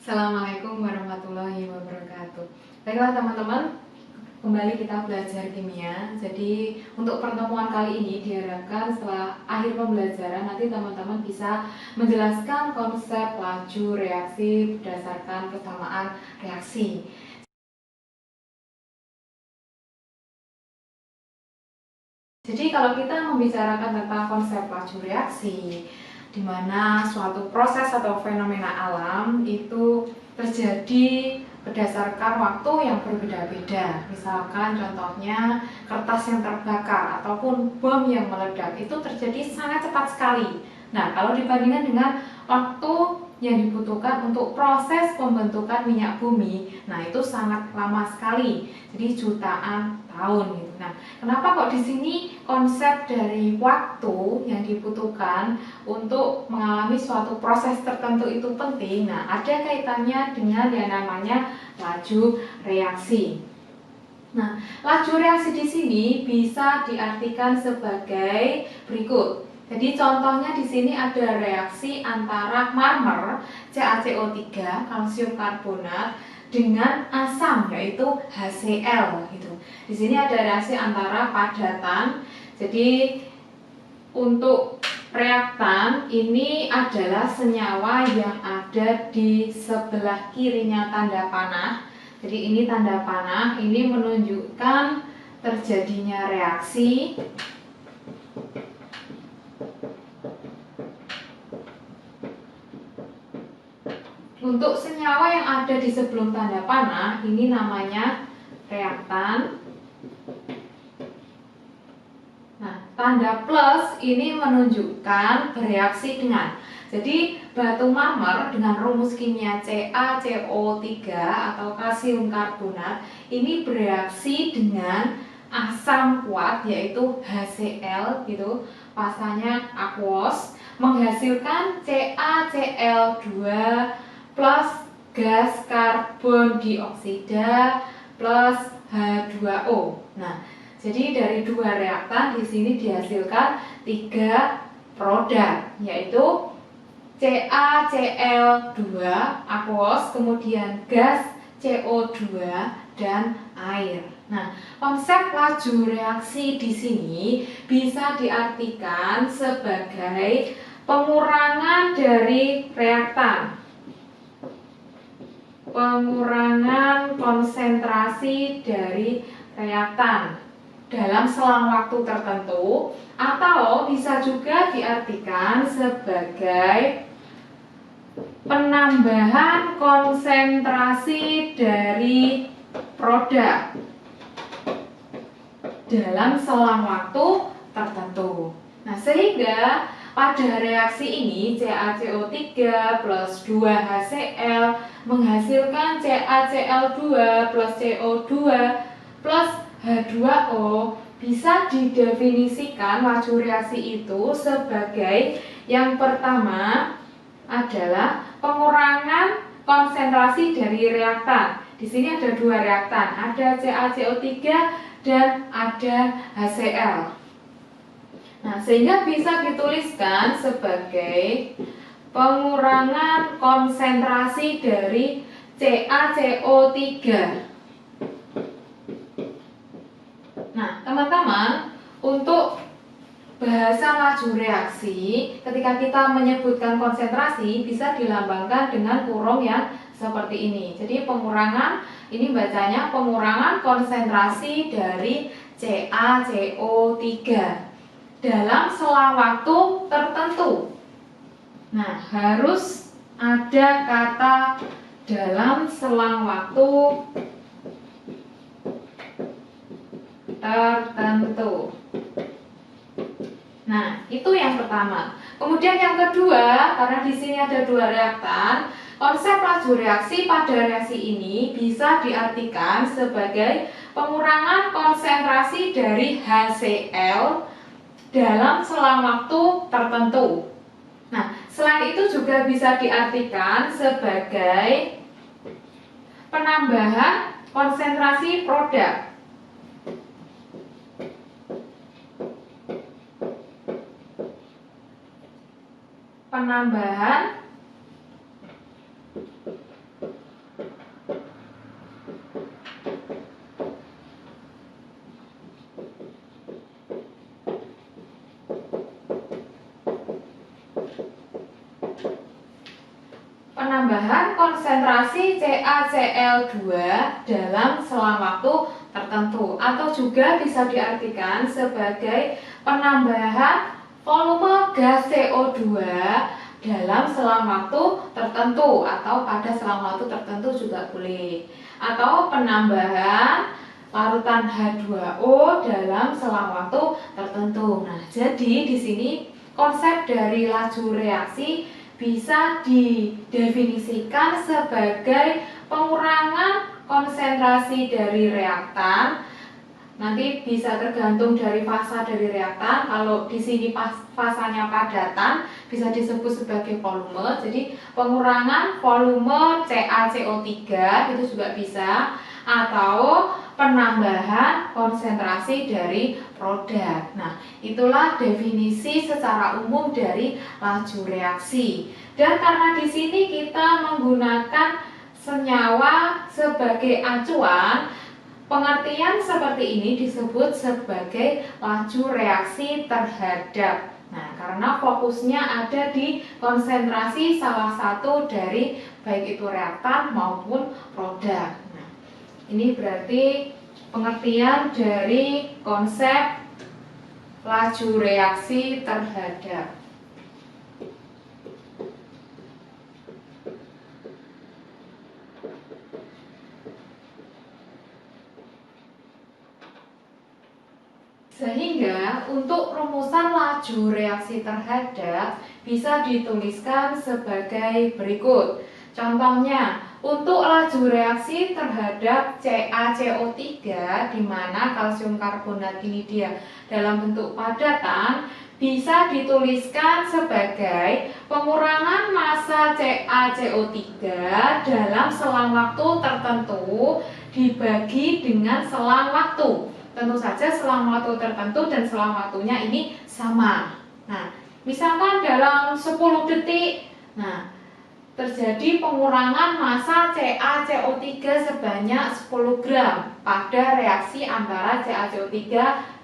Assalamualaikum warahmatullahi wabarakatuh. Baiklah teman-teman, kembali kita belajar kimia. Jadi untuk pertemuan kali ini diharapkan setelah akhir pembelajaran nanti teman-teman bisa menjelaskan konsep laju reaksi berdasarkan kesamaan reaksi. Jadi kalau kita membicarakan tentang konsep laju reaksi, di mana suatu proses atau fenomena alam itu terjadi berdasarkan waktu yang berbeda-beda. Misalkan contohnya kertas yang terbakar ataupun bom yang meledak itu terjadi sangat cepat sekali. Nah, kalau dibandingkan dengan waktu yang dibutuhkan untuk proses pembentukan minyak bumi, nah itu sangat lama sekali. Jadi jutaan tahun gitu. Nah, kenapa kok di sini konsep dari waktu yang dibutuhkan untuk mengalami suatu proses tertentu itu penting? Nah, ada kaitannya dengan yang namanya laju reaksi. Nah, laju reaksi di sini bisa diartikan sebagai berikut. Jadi contohnya di sini ada reaksi antara marmer CaCO3 kalsium karbonat dengan asam yaitu HCl gitu. Di sini ada reaksi antara padatan. Jadi untuk reaktan ini adalah senyawa yang ada di sebelah kirinya tanda panah. Jadi ini tanda panah, ini menunjukkan terjadinya reaksi. Untuk senyawa yang ada di sebelum tanda panah, ini namanya reaktan. Nah, tanda plus ini menunjukkan bereaksi dengan. Jadi, batu marmer dengan rumus kimia CaCO3 atau kalsium karbonat ini bereaksi dengan asam kuat yaitu HCl gitu, fasanya aquos, menghasilkan CaCl2 plus gas karbon dioksida plus H2O. Nah, jadi dari dua reaktan di sini dihasilkan 3 produk, yaitu CaCl2 aquos, kemudian gas CO2 dan air. Nah, konsep laju reaksi di sini bisa diartikan sebagai pengurangan dari reaktan, pengurangan konsentrasi dari reaktan dalam selang waktu tertentu, atau bisa juga diartikan sebagai penambahan konsentrasi dari produk dalam selang waktu tertentu. Nah, sehingga pada reaksi ini CaCO3 plus 2HCl menghasilkan CaCl2 plus CO2 plus H2O. Bisa didefinisikan laju reaksi itu sebagai yang pertama adalah pengurangan konsentrasi dari reaktan. Di sini ada dua reaktan, ada CaCO3 dan ada HCl. Nah, sehingga bisa dituliskan sebagai pengurangan konsentrasi dari CaCO3. Nah, teman-teman, untuk bahasa laju reaksi, ketika kita menyebutkan konsentrasi bisa dilambangkan dengan kurung yang seperti ini. Jadi pengurangan, ini bacanya pengurangan konsentrasi dari CaCO3 dalam selang waktu tertentu. Nah, harus ada kata dalam selang waktu tertentu. Nah, itu yang pertama. Kemudian yang kedua, karena di sini ada dua reaktan, konsep laju reaksi pada reaksi ini bisa diartikan sebagai pengurangan konsentrasi dari HCl dalam selang waktu tertentu. Nah, selain itu juga bisa diartikan sebagai penambahan konsentrasi produk. Penambahan penambahan konsentrasi CaCl2 dalam selang waktu tertentu, atau juga bisa diartikan sebagai penambahan volume gas CO2 dalam selang waktu tertentu, atau pada selang waktu tertentu juga boleh, atau penambahan larutan H2O dalam selang waktu tertentu. Nah, jadi di sini konsep dari laju reaksi bisa didefinisikan sebagai pengurangan konsentrasi dari reaktan. Nanti bisa tergantung dari fasa dari reaktan. Kalau di sini fasanya padatan bisa disebut sebagai volume. Jadi pengurangan volume CaCO3 itu juga bisa, atau penambahan konsentrasi dari produk. Nah, itulah definisi secara umum dari laju reaksi. Dan karena di sini kita menggunakan senyawa sebagai acuan, pengertian seperti ini disebut sebagai laju reaksi terhadap. Nah, karena fokusnya ada di konsentrasi salah satu dari baik itu reaktan maupun produk. Nah, ini berarti pengertian dari konsep laju reaksi terhadap. Sehingga untuk rumusan laju reaksi terhadap bisa dituliskan sebagai berikut. Contohnya, untuk laju reaksi terhadap CaCO3 di mana kalsium karbonat ini dia dalam bentuk padatan, bisa dituliskan sebagai pengurangan massa CaCO3 dalam selang waktu tertentu dibagi dengan selang waktu. Tentu saja selang waktu tertentu dan selang waktunya ini sama. Nah, misalkan dalam 10 detik, nah, terjadi pengurangan massa CaCO3 sebanyak 10 gram pada reaksi antara CaCO3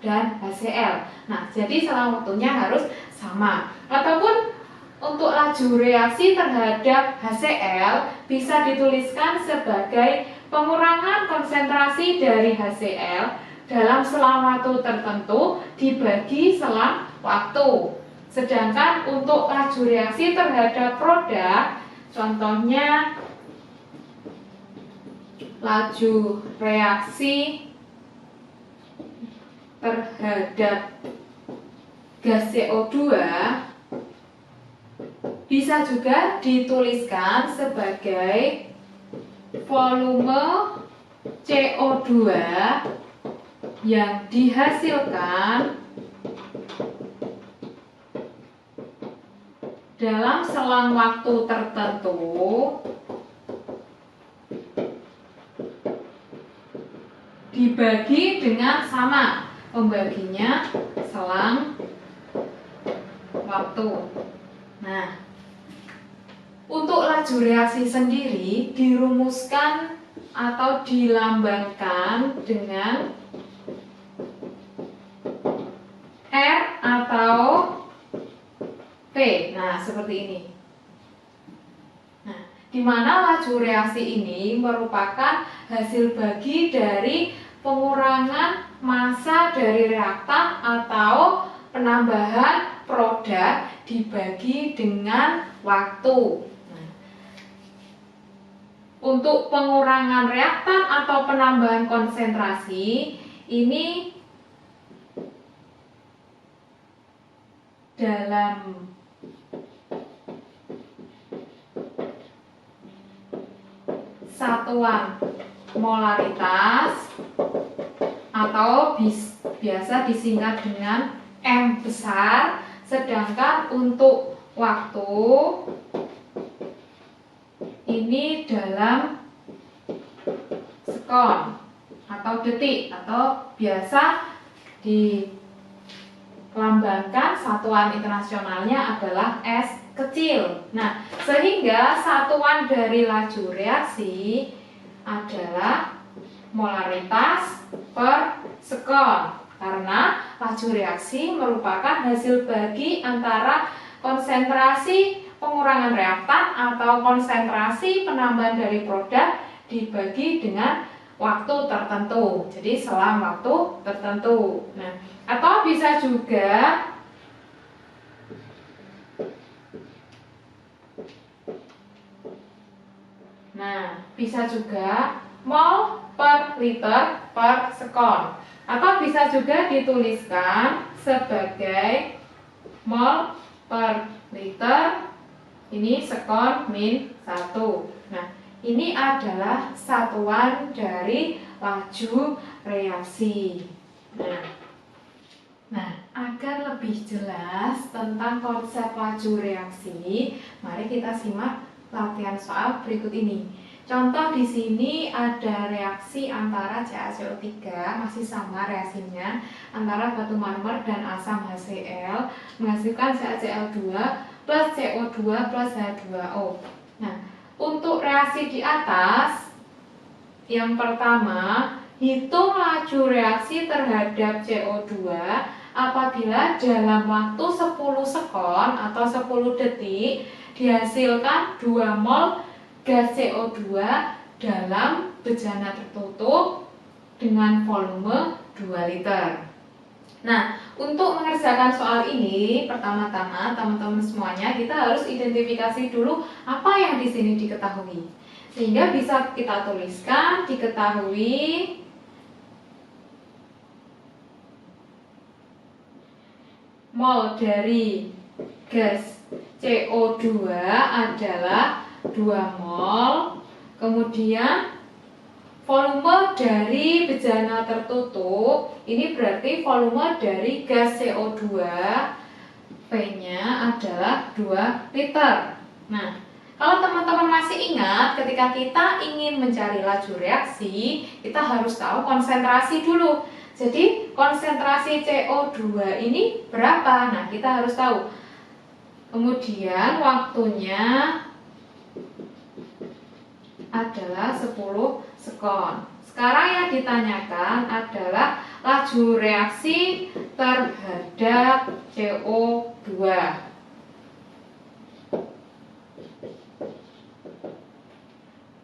dan HCl. Nah, jadi selang waktunya harus sama. Ataupun untuk laju reaksi terhadap HCl bisa dituliskan sebagai pengurangan konsentrasi dari HCl dalam selang waktu tertentu dibagi selang waktu. Sedangkan untuk laju reaksi terhadap produk, contohnya laju reaksi terhadap gas CO2 bisa juga dituliskan sebagai volume CO2 yang dihasilkan dalam selang waktu tertentu dibagi dengan sama, pembaginya selang waktu. Nah, untuk laju reaksi sendiri dirumuskan atau dilambangkan dengan R atau P. Nah, seperti ini. Nah, di mana laju reaksi ini merupakan hasil bagi dari pengurangan massa dari reaktan atau penambahan produk dibagi dengan waktu. Nah, untuk pengurangan reaktan atau penambahan konsentrasi ini dalam satuan molaritas atau biasa disingkat dengan M besar, sedangkan untuk waktu ini dalam sekon atau detik, atau biasa dilambangkan satuan internasionalnya adalah S kecil. Nah, sehingga satuan dari laju reaksi adalah molaritas per sekon, karena laju reaksi merupakan hasil bagi antara konsentrasi pengurangan reaktan atau konsentrasi penambahan dari produk dibagi dengan waktu tertentu. Jadi selang waktu tertentu. Nah, atau bisa juga mol per liter per sekon. Atau bisa juga dituliskan sebagai mol per liter ini sekon min 1. Nah, ini adalah satuan dari laju reaksi. Nah, agar lebih jelas tentang konsep laju reaksi, mari kita simak latihan soal berikut ini. Contoh di sini ada reaksi antara CaCO3, masih sama reaksinya, antara batu marmer dan asam HCl menghasilkan CaCl2 plus CO2 plus H2O. Nah, untuk reaksi di atas, yang pertama, hitung laju reaksi terhadap CO2 apabila dalam waktu 10 sekon atau 10 detik dihasilkan 2 mol gas CO2 dalam bejana tertutup dengan volume 2 liter. Nah, untuk mengerjakan soal ini, pertama-tama teman-teman semuanya kita harus identifikasi dulu apa yang di sini diketahui. Sehingga bisa kita tuliskan diketahui mol dari gas CO2 adalah 2 mol, kemudian volume dari bejana tertutup, ini berarti volume dari gas CO2, V-nya adalah 2 liter. Nah, kalau teman-teman masih ingat, ketika kita ingin mencari laju reaksi, kita harus tahu konsentrasi dulu. Jadi, konsentrasi CO2 ini berapa? Nah, kita harus tahu. Kemudian, waktunya adalah 10 sekon. Sekarang yang ditanyakan adalah laju reaksi terhadap CO2.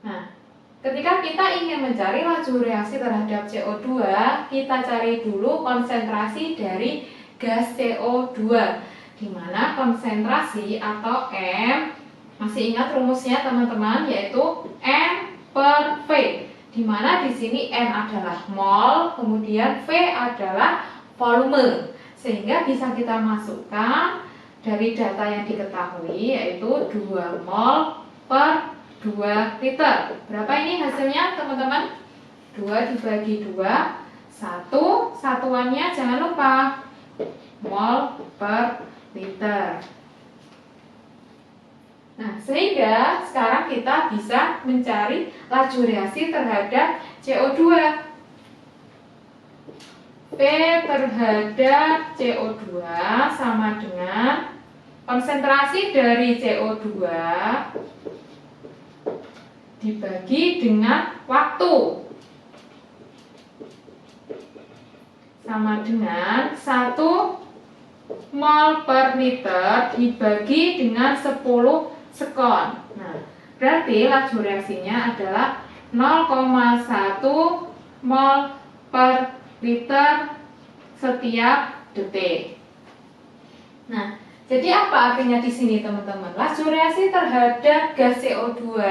Nah, ketika kita ingin mencari laju reaksi terhadap CO2, kita cari dulu konsentrasi dari gas CO2, di mana konsentrasi atau M, masih ingat rumusnya teman-teman, yaitu N per V, di mana di sini N adalah mol, kemudian V adalah volume, sehingga bisa kita masukkan dari data yang diketahui, yaitu 2 mol per 2 liter. Berapa ini hasilnya teman-teman? 2 dibagi 2, 1, satuannya jangan lupa mol per liter. Nah, sehingga sekarang kita bisa mencari laju reaksi terhadap CO2. P terhadap CO2 sama dengan konsentrasi dari CO2 dibagi dengan waktu, sama dengan 1 mol per liter dibagi dengan 10 sekon. Nah, berarti laju reaksinya adalah 0,1 mol per liter setiap detik. Nah, jadi apa artinya di sini teman-teman? Laju reaksi terhadap gas CO2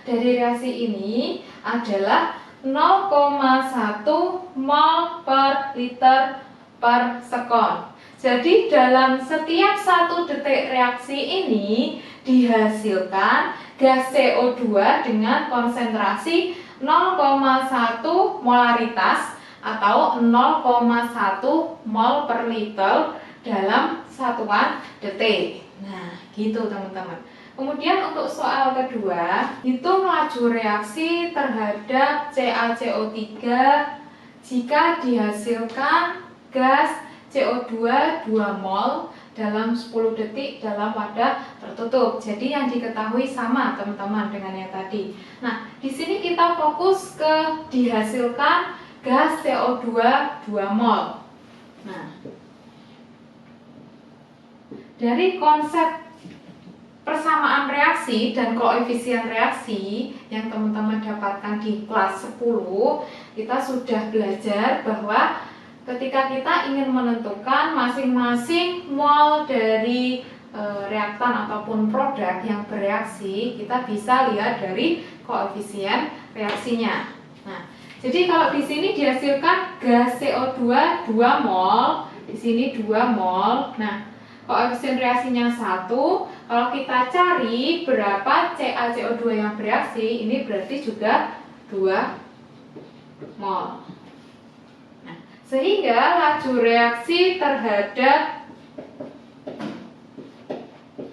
dari reaksi ini adalah 0,1 mol per liter per sekon. Jadi dalam setiap 1 detik reaksi ini dihasilkan gas CO2 dengan konsentrasi 0,1 molaritas atau 0,1 mol per liter dalam satuan detik. Nah, gitu teman-teman. Kemudian untuk soal kedua, hitung laju reaksi terhadap CaCO3 jika dihasilkan gas CO2 2 mol dalam 10 detik dalam wadah tertutup. Jadi yang diketahui sama teman-teman dengan yang tadi. Nah, di sini kita fokus ke dihasilkan gas CO2 2 mol. Nah, dari konsep persamaan reaksi dan koefisien reaksi yang teman-teman dapatkan di kelas 10, kita sudah belajar bahwa ketika kita ingin menentukan masing-masing mol dari reaktan ataupun produk yang bereaksi, kita bisa lihat dari koefisien reaksinya. Nah, jadi kalau di sini dihasilkan gas CO2 2 mol, di sini 2 mol. Nah, koefisien reaksinya 1. Kalau kita cari berapa CaCO2 yang bereaksi, ini berarti juga 2 mol. Nah, sehingga laju reaksi terhadap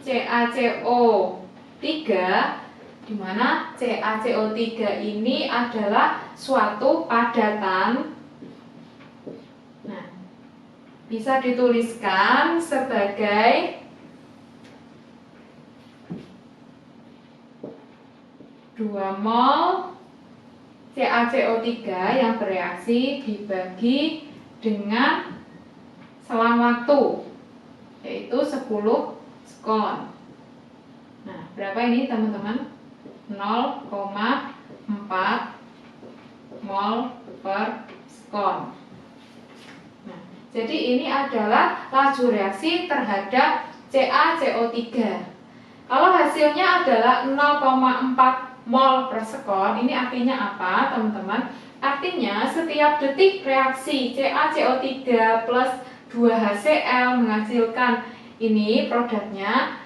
CaCO3, di mana CaCO3 ini adalah suatu padatan. Nah, bisa dituliskan sebagai 2 mol CaCO3 yang bereaksi dibagi dengan selang waktu, yaitu 10 sekon. Nah, berapa ini teman-teman? 0,4 mol per sekon. Nah, jadi ini adalah laju reaksi terhadap CaCO3. Kalau hasilnya adalah 0,4 mol per sekon, ini artinya apa, teman-teman? Artinya setiap detik reaksi CaCO3 plus 2HCl menghasilkan ini produknya,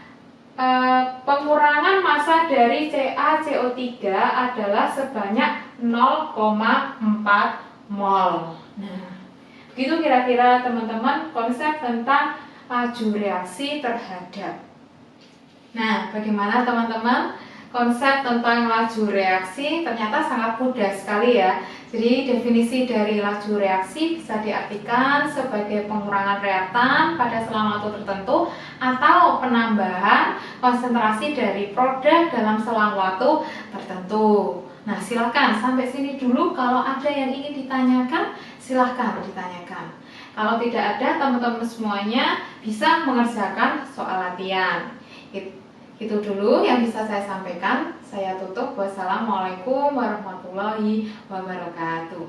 pengurangan massa dari CaCO3 adalah sebanyak 0,4 mol. Nah, begitu kira-kira teman-teman konsep tentang laju reaksi terhadap. Nah, bagaimana teman-teman? Konsep tentang laju reaksi ternyata sangat mudah sekali ya. Jadi definisi dari laju reaksi bisa diartikan sebagai pengurangan reaktan pada selang waktu tertentu atau penambahan konsentrasi dari produk dalam selang waktu tertentu. Nah, silakan sampai sini dulu. Kalau ada yang ingin ditanyakan, silakan ditanyakan. Kalau tidak ada, teman-teman semuanya bisa mengerjakan soal latihan. Itu dulu yang bisa saya sampaikan. Saya tutup. Wassalamualaikum warahmatullahi wabarakatuh.